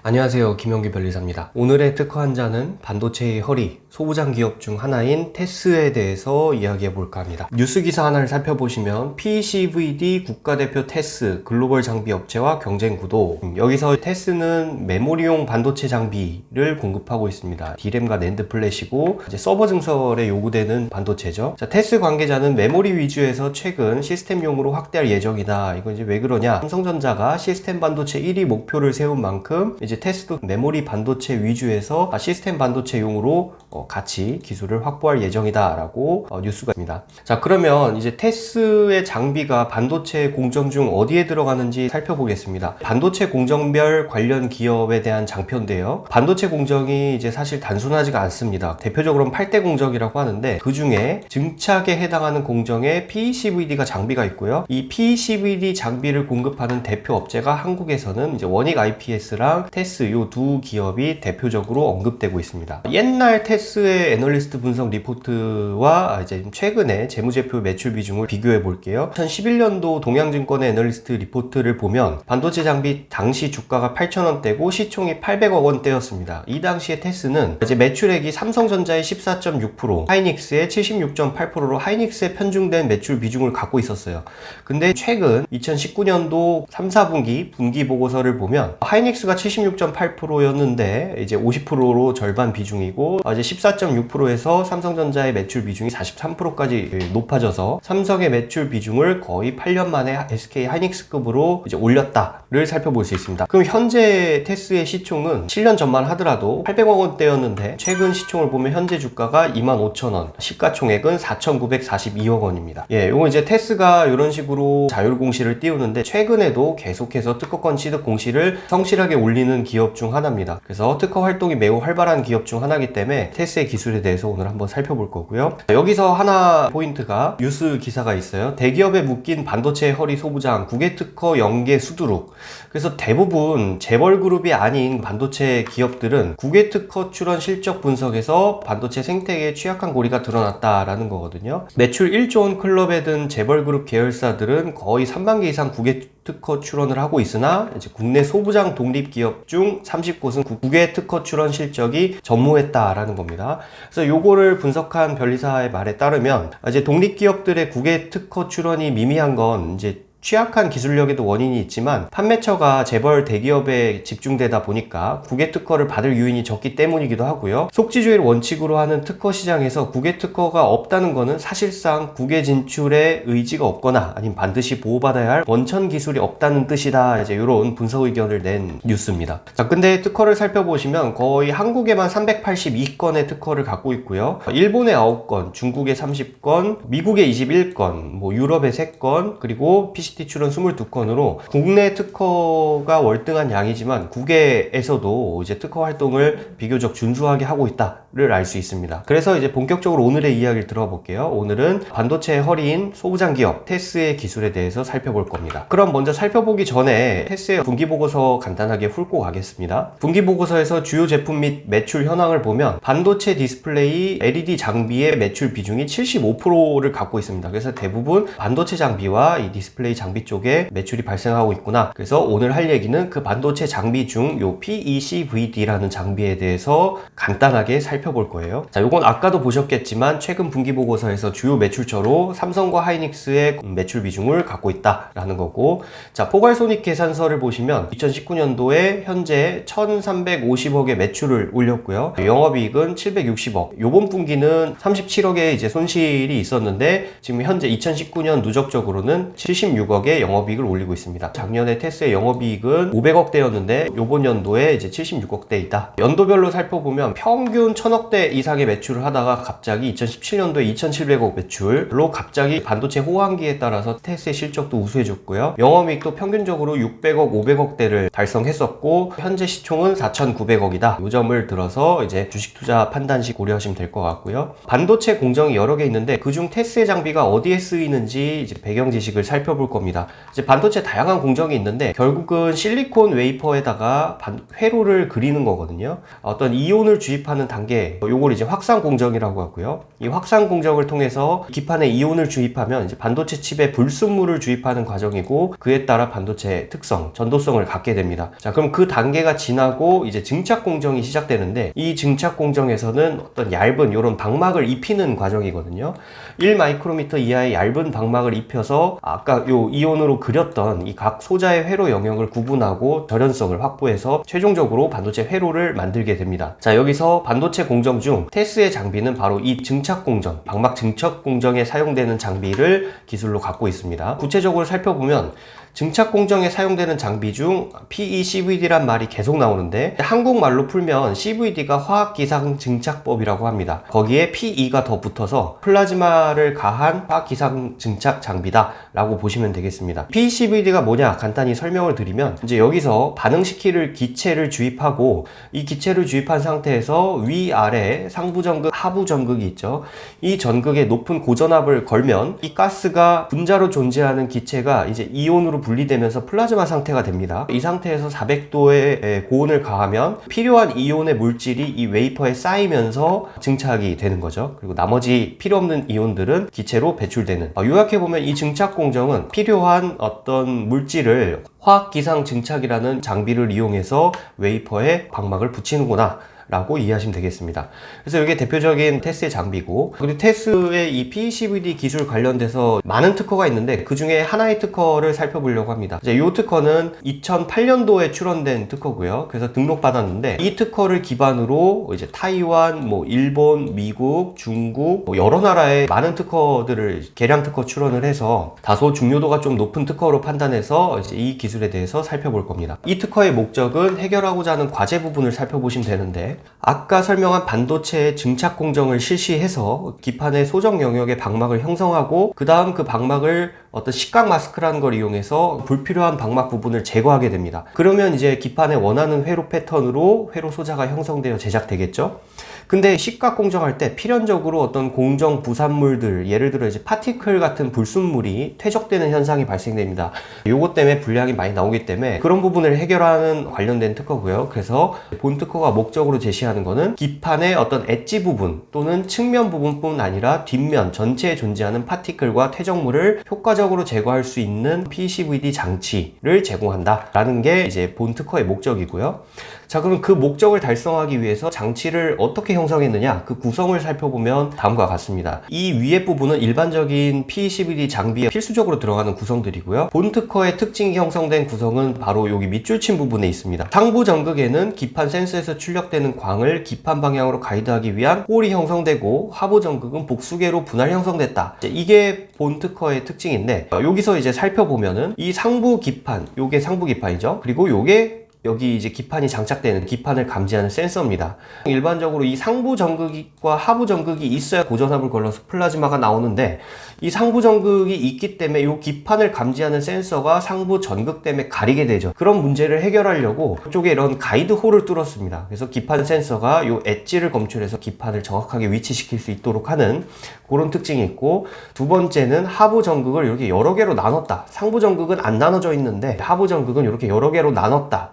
안녕하세요, 김영규 변리사입니다. 오늘의 특허 한자는 반도체의 허리, 소부장 기업 중 하나인 테스에 대해서 이야기해 볼까 합니다. 뉴스 기사 하나를 살펴보시면 PCVD 국가대표 테스 글로벌 장비 업체와 경쟁 구도. 여기서 테스는 메모리용 반도체 장비를 공급하고 있습니다. D램과 낸드 플래시고 이제 서버 증설에 요구되는 반도체죠. 자, 테스 관계자는 메모리 위주에서 최근 시스템용으로 확대할 예정이다. 이거 이제 왜 그러냐? 삼성전자가 시스템 반도체 1위 목표를 세운 만큼 이제 테스도 메모리 반도체 위주에서 시스템 반도체용으로 같이 기술을 확보할 예정이다 라고 뉴스가 있습니다. 자, 그러면 이제 테스의 장비가 반도체 공정 중 어디에 들어가는지 살펴보겠습니다. 반도체 공정별 관련 기업에 대한 장표인데요. 반도체 공정이 이제 사실 단순하지가 않습니다. 대표적으로는 8대 공정이라고 하는데 그 중에 증착에 해당하는 공정에 PCVD가 장비가 있고요. 이 PCVD 장비를 공급하는 대표 업체가 한국에서는 이제 원익 IPS랑 테스 이 두 기업이 대표적으로 언급되고 있습니다. 옛날 테스의 애널리스트 분석 리포트와 이제 최근에 재무제표 매출 비중을 비교해 볼게요. 2011년도 동양증권의 애널리스트 리포트를 보면 반도체 장비 당시 주가가 8,000원대고 시총이 800억 원대였습니다. 이 당시에 테스는 이제 매출액이 삼성전자의 14.6%, 하이닉스의 76.8%로 하이닉스에 편중된 매출 비중을 갖고 있었어요. 근데 최근 2019년도 3, 4분기 분기 보고서를 보면 하이닉스가 76.8%였는데 이제 50%로 절반 비중이고 이제 14.6%에서 삼성전자의 매출 비중이 43%까지 높아져서 삼성의 매출 비중을 거의 8년 만에 SK 하이닉스급으로 이제 올렸다를 살펴볼 수 있습니다. 그럼 현재 테스의 시총은 7년 전만 하더라도 800억 원대였는데 최근 시총을 보면 현재 주가가 25,000원, 시가총액은 4,942억 원입니다. 요거 이제 테스가 이런 식으로 자율 공시를 띄우는데 최근에도 계속해서 특허권 취득 공시를 성실하게 올리는 기업 중 하나입니다. 그래서 특허 활동이 매우 활발한 기업 중 하나이기 때문에 테스의 기술에 대해서 오늘 한번 살펴볼 거고요. 여기서 하나 포인트가 뉴스 기사가 있어요. 대기업에 묶인 반도체 허리 소부장 국외 특허 연계 수두룩. 그래서 대부분 재벌그룹이 아닌 반도체 기업들은 국외 특허 출원 실적 분석에서 반도체 생태계에 취약한 고리가 드러났다라는 거거든요. 매출 1조 원 클럽에 든 재벌그룹 계열사들은 거의 3만 개 이상 국외 특허 출원을 하고 있으나 이제 국내 소부장 독립기업 중 30곳은 국외 특허 출원 실적이 전무했다라는 겁니다. 그래서 요거를 분석한 변리사의 말에 따르면 이제 독립기업들의 국외 특허 출원이 미미한 건 이제 취약한 기술력에도 원인이 있지만 판매처가 재벌 대기업에 집중되다 보니까 국외 특허를 받을 유인이 적기 때문이기도 하고요. 속지주의를 원칙으로 하는 특허 시장에서 국외 특허가 없다는 것은 사실상 국외 진출에 의지가 없거나 아니면 반드시 보호받아야 할 원천 기술이 없다는 뜻이다. 이제 이런 분석 의견을 낸 뉴스입니다. 자, 근데 특허를 살펴보시면 거의 한국에만 382건의 특허를 갖고 있고요. 일본에 9건, 중국에 30건, 미국에 21건, 뭐 유럽에 3건, 그리고 PCT 출원 22건으로 국내 특허가 월등한 양이지만 국외에서도 이제 특허 활동을 비교적 준수하게 하고 있다를 알 수 있습니다. 그래서 이제 본격적으로 오늘의 이야기를 들어볼게요. 오늘은 반도체의 허리인 소부장 기업 테스의 기술에 대해서 살펴볼 겁니다. 그럼 먼저 살펴보기 전에 테스의 분기보고서 간단하게 훑고 가겠습니다. 분기보고서에서 주요 제품 및 매출 현황을 보면 반도체 디스플레이 LED 장비의 매출 비중이 75%를 갖고 있습니다. 그래서 대부분 반도체 장비와 이 디스플레이 장비 쪽에 매출이 발생하고 있구나. 그래서 오늘 할 얘기는 그 반도체 장비 중 요 PECVD라는 장비에 대해서 간단하게 살펴볼 거예요. 자, 요건 아까도 보셨겠지만 최근 분기 보고서에서 주요 매출처로 삼성과 하이닉스의 매출 비중을 갖고 있다라는 거고, 자, 포괄손익 계산서를 보시면 2019년도에 현재 1,350억의 매출을 올렸고요. 영업이익은 760억. 요번 분기는 37억의 이제 손실이 있었는데 지금 현재 2019년 누적적으로는 76억의 영업이익을 올리고 있습니다. 작년에 테스의 영업이익은 500억대였는데 요번 연도에 이제 76억대이다. 연도별로 살펴보면 평균 1000억대 이상의 매출을 하다가 갑자기 2017년도에 2700억 매출로 갑자기 반도체 호황기에 따라서 테스의 실적도 우수해졌고요. 영업이익도 평균적으로 600억, 500억대를 달성했었고 현재 시총은 4,900억이다. 이 점을 들어서 이제 주식 투자 판단 시 고려하시면 될 것 같고요. 반도체 공정이 여러 개 있는데 그중 테스의 장비가 어디에 쓰이는지 이제 배경 지식을 살펴볼 겁니다. 겁니다. 이제 반도체 다양한 공정이 있는데 결국은 실리콘 웨이퍼에다가 회로를 그리는 거거든요. 어떤 이온을 주입하는 단계, 요걸 이제 확산 공정이라고 하고요. 이 확산 공정을 통해서 기판에 이온을 주입하면 이제 반도체 칩에 불순물을 주입하는 과정이고, 그에 따라 반도체 특성, 전도성을 갖게 됩니다. 자, 그럼 그 단계가 지나고 이제 증착 공정이 시작되는데, 이 증착 공정에서는 어떤 얇은 이런 방막을 입히는 과정이거든요. 1마이크로미터 이하의 얇은 방막을 입혀서 아까 요 이온으로 그렸던 이 각 소자의 회로 영역을 구분하고 절연성을 확보해서 최종적으로 반도체 회로를 만들게 됩니다. 자, 여기서 반도체 공정 중 테스의 장비는 바로 이 증착 공정, 방막 증착 공정에 사용되는 장비를 기술로 갖고 있습니다. 구체적으로 살펴보면 증착 공정에 사용되는 장비 중 PECVD란 말이 계속 나오는데, 한국말로 풀면 CVD가 화학기상 증착법이라고 합니다. 거기에 PE가 더 붙어서 플라즈마를 가한 화학기상 증착 장비다 라고 보시면 되겠습니다. PECVD가 뭐냐 간단히 설명을 드리면, 이제 여기서 반응시킬 기체를 주입하고, 이 기체를 주입한 상태에서 위아래 상부 전극, 하부 전극이 있죠. 이 전극에 높은 고전압을 걸면 이 가스가 분자로 존재하는 기체가 이제 이온으로 분리되면서 플라즈마 상태가 됩니다. 이 상태에서 400도의 고온을 가하면 필요한 이온의 물질이 이 웨이퍼에 쌓이면서 증착이 되는 거죠. 그리고 나머지 필요 없는 이온들은 기체로 배출되는, 요약해보면 이 증착 공정은 필요한 어떤 물질을 화학기상 증착이라는 장비를 이용해서 웨이퍼에 방막을 붙이는구나 라고 이해하시면 되겠습니다. 그래서 이게 대표적인 테스의 장비고, 그리고 테스의 이 PECVD 기술 관련돼서 많은 특허가 있는데 그 중에 하나의 특허를 살펴보려고 합니다. 이제 이 특허는 2008년도에 출원된 특허고요. 그래서 등록받았는데, 이 특허를 기반으로 이제 타이완, 일본, 미국, 중국 여러 나라의 많은 특허들을 개량 특허 출원을 해서 다소 중요도가 좀 높은 특허로 판단해서 이제 이 기술에 대해서 살펴볼 겁니다. 이 특허의 목적은 해결하고자 하는 과제 부분을 살펴보시면 되는데, 아까 설명한 반도체의 증착 공정을 실시해서 기판의 소정 영역의 방막을 형성하고, 그 다음 그 방막을 어떤 식각 마스크라는 걸 이용해서 불필요한 방막 부분을 제거하게 됩니다. 그러면 이제 기판에 원하는 회로 패턴으로 회로 소자가 형성되어 제작되겠죠. 근데 식각 공정할 때 필연적으로 어떤 공정 부산물들, 예를 들어 이제 파티클 같은 불순물이 퇴적되는 현상이 발생됩니다. 요것 때문에 분량이 많이 나오기 때문에 그런 부분을 해결하는 관련된 특허고요. 그래서 본 특허가 목적으로 제시하는 거는 기판의 어떤 엣지 부분 또는 측면 부분뿐 아니라 뒷면 전체에 존재하는 파티클과 퇴적물을 효과적으로 제거할 수 있는 PECVD 장치를 제공한다 라는 게 이제 본 특허의 목적이고요. 자, 그럼 그 목적을 달성하기 위해서 장치를 어떻게 형성했느냐, 그 구성을 살펴보면 다음과 같습니다. 이 위에 부분은 일반적인 PECVD 장비에 필수적으로 들어가는 구성들이고요. 본 특허의 특징이 형성된 구성은 바로 여기 밑줄 친 부분에 있습니다. 상부 전극에는 기판 센서에서 출력되는 광을 기판 방향으로 가이드하기 위한 홀이 형성되고, 하부 전극은 복수계로 분할 형성됐다. 이게 본 특허의 특징인데, 여기서 이제 살펴보면은 이 상부 기판, 요게 상부 기판이죠. 그리고 요게 여기 이제 기판이 장착되는 기판을 감지하는 센서입니다. 일반적으로 이 상부 전극과 하부 전극이 있어야 고전압을 걸러서 플라즈마가 나오는데, 이 상부 전극이 있기 때문에 이 기판을 감지하는 센서가 상부 전극 때문에 가리게 되죠. 그런 문제를 해결하려고 이쪽에 이런 가이드 홀을 뚫었습니다. 그래서 기판 센서가 이 엣지를 검출해서 기판을 정확하게 위치시킬 수 있도록 하는 그런 특징이 있고, 두 번째는 하부 전극을 이렇게 여러 개로 나눴다. 상부 전극은 안 나눠져 있는데 하부 전극은 이렇게 여러 개로 나눴다.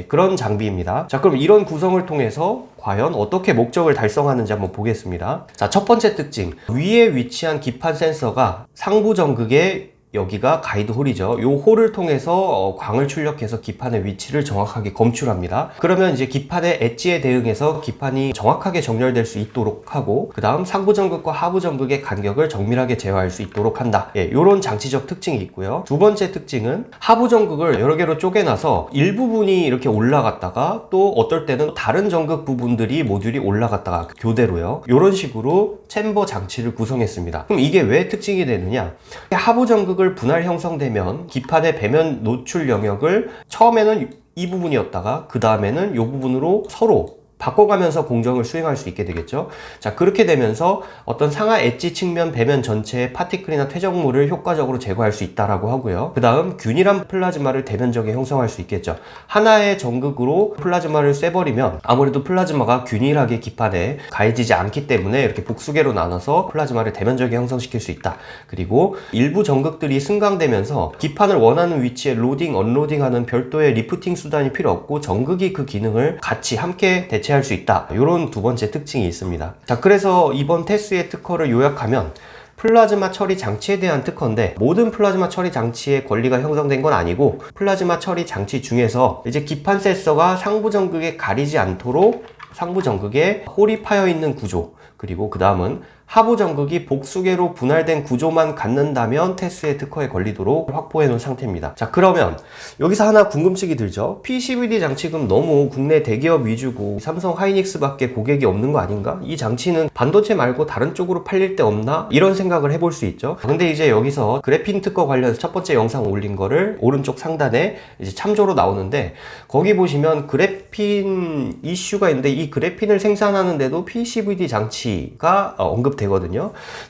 그런 장비입니다. 자, 그럼 이런 구성을 통해서 과연 어떻게 목적을 달성하는지 한번 보겠습니다. 자, 첫 번째 특징, 위에 위치한 기판 센서가 상부 전극에 여기가 가이드 홀이죠. 이 홀을 통해서 광을 출력해서 기판의 위치를 정확하게 검출합니다. 그러면 이제 기판의 엣지에 대응해서 기판이 정확하게 정렬될 수 있도록 하고, 그 다음 상부 전극과 하부 전극의 간격을 정밀하게 제어할 수 있도록 한다. 이런 장치적 특징이 있고요. 두 번째 특징은 하부 전극을 여러 개로 쪼개놔서 일부분이 이렇게 올라갔다가 또 어떨 때는 다른 전극 부분들이 모듈이 올라갔다가 교대로요. 이런 식으로 챔버 장치를 구성했습니다. 그럼 이게 왜 특징이 되느냐? 하부 전극을 분할 형성되면 기판의 배면 노출 영역을 처음에는 이 부분이었다가 그 다음에는 이 부분으로 서로 바꿔가면서 공정을 수행할 수 있게 되겠죠. 자, 그렇게 되면서 어떤 상하 엣지 측면 배면 전체의 파티클이나 퇴적물을 효과적으로 제거할 수 있다라고 하고요. 그 다음 균일한 플라즈마를 대면적에 형성할 수 있겠죠. 하나의 전극으로 플라즈마를 쐬버리면 아무래도 플라즈마가 균일하게 기판에 가해지지 않기 때문에 이렇게 복수계로 나눠서 플라즈마를 대면적에 형성시킬 수 있다. 그리고 일부 전극들이 승강되면서 기판을 원하는 위치에 로딩, 언로딩하는 별도의 리프팅 수단이 필요 없고 전극이 그 기능을 같이 함께 대체할 수 있다. 이런 두 번째 특징이 있습니다. 자, 그래서 이번 테스의 특허를 요약하면 플라즈마 처리 장치에 대한 특허인데 모든 플라즈마 처리 장치의 권리가 형성된 건 아니고 플라즈마 처리 장치 중에서 이제 기판 센서가 상부 전극에 가리지 않도록 상부 전극에 홀이 파여 있는 구조, 그리고 그 다음은 하부 전극이 복수계로 분할된 구조만 갖는다면 테스의 특허에 걸리도록 확보해 놓은 상태입니다. 자, 그러면 여기서 하나 궁금증이 들죠. PCVD 장치금 너무 국내 대기업 위주고 삼성 하이닉스 밖에 고객이 없는 거 아닌가? 이 장치는 반도체 말고 다른 쪽으로 팔릴 데 없나? 이런 생각을 해볼 수 있죠. 근데 이제 여기서 그래핀 특허 관련해서 첫 번째 영상 올린 거를 오른쪽 상단에 이제 참조로 나오는데 거기 보시면 그래핀 이슈가 있는데 이 그래핀을 생산하는데도 PCVD 장치가 언급되거든요.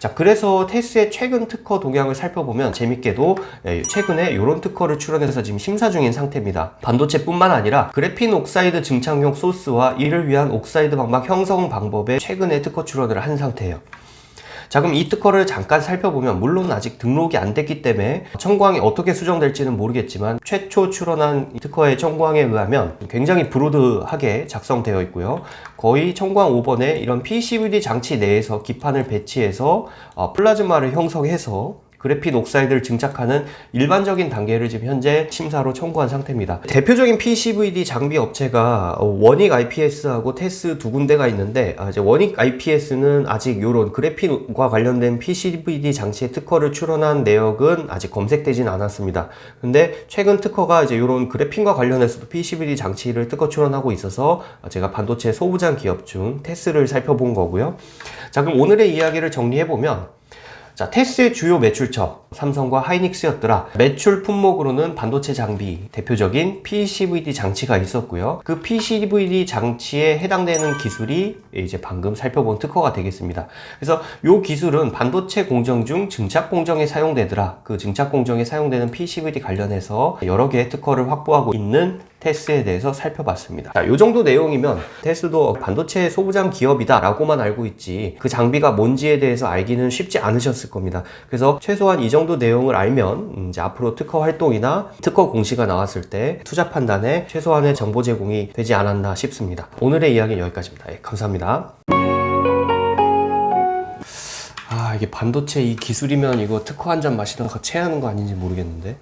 자, 그래서 테스의 최근 특허 동향을 살펴보면 재밌게도 최근에 이런 특허를 출원해서 지금 심사 중인 상태입니다. 반도체뿐만 아니라 그래핀 옥사이드 증착용 소스와 이를 위한 옥사이드 방막 형성 방법에 최근에 특허 출원을 한 상태예요. 자, 그럼 이 특허를 잠깐 살펴보면 물론 아직 등록이 안 됐기 때문에 청구항이 어떻게 수정될지는 모르겠지만 최초 출원한 특허의 청구항에 의하면 굉장히 브로드하게 작성되어 있고요. 거의 청구항 5번에 이런 PCVD 장치 내에서 기판을 배치해서 플라즈마를 형성해서 그래핀 옥사이드를 증착하는 일반적인 단계를 지금 현재 심사로 청구한 상태입니다. 대표적인 PCVD 장비 업체가 원익 IPS하고 테스 두 군데가 있는데 이제 원익 IPS는 아직 이런 그래핀과 관련된 PCVD 장치의 특허를 출원한 내역은 아직 검색되진 않았습니다. 근데 최근 특허가 이제 이런 그래핀과 관련해서도 PCVD 장치를 특허 출원하고 있어서 제가 반도체 소부장 기업 중 테스를 살펴본 거고요. 자, 그럼 오늘의 이야기를 정리해보면 자, 테스의 주요 매출처 삼성과 하이닉스였더라. 매출 품목으로는 반도체 장비 대표적인 PCVD 장치가 있었고요. 그 PCVD 장치에 해당되는 기술이 이제 방금 살펴본 특허가 되겠습니다. 그래서 이 기술은 반도체 공정 중 증착 공정에 사용되더라. 그 증착 공정에 사용되는 PCVD 관련해서 여러 개의 특허를 확보하고 있는 테스에 대해서 살펴봤습니다. 자, 이 정도 내용이면 테스도 반도체 소부장 기업이다 라고만 알고 있지 그 장비가 뭔지에 대해서 알기는 쉽지 않으셨을 겁니다. 그래서 최소한 이 정도 내용을 알면 이제 앞으로 특허 활동이나 특허 공시가 나왔을 때 투자 판단에 최소한의 정보 제공이 되지 않았나 싶습니다. 오늘의 이야기는 여기까지입니다. 감사합니다. 이게 반도체 이 기술이면 이거 특허 한 잔 마시다가 체하는 거 아닌지 모르겠는데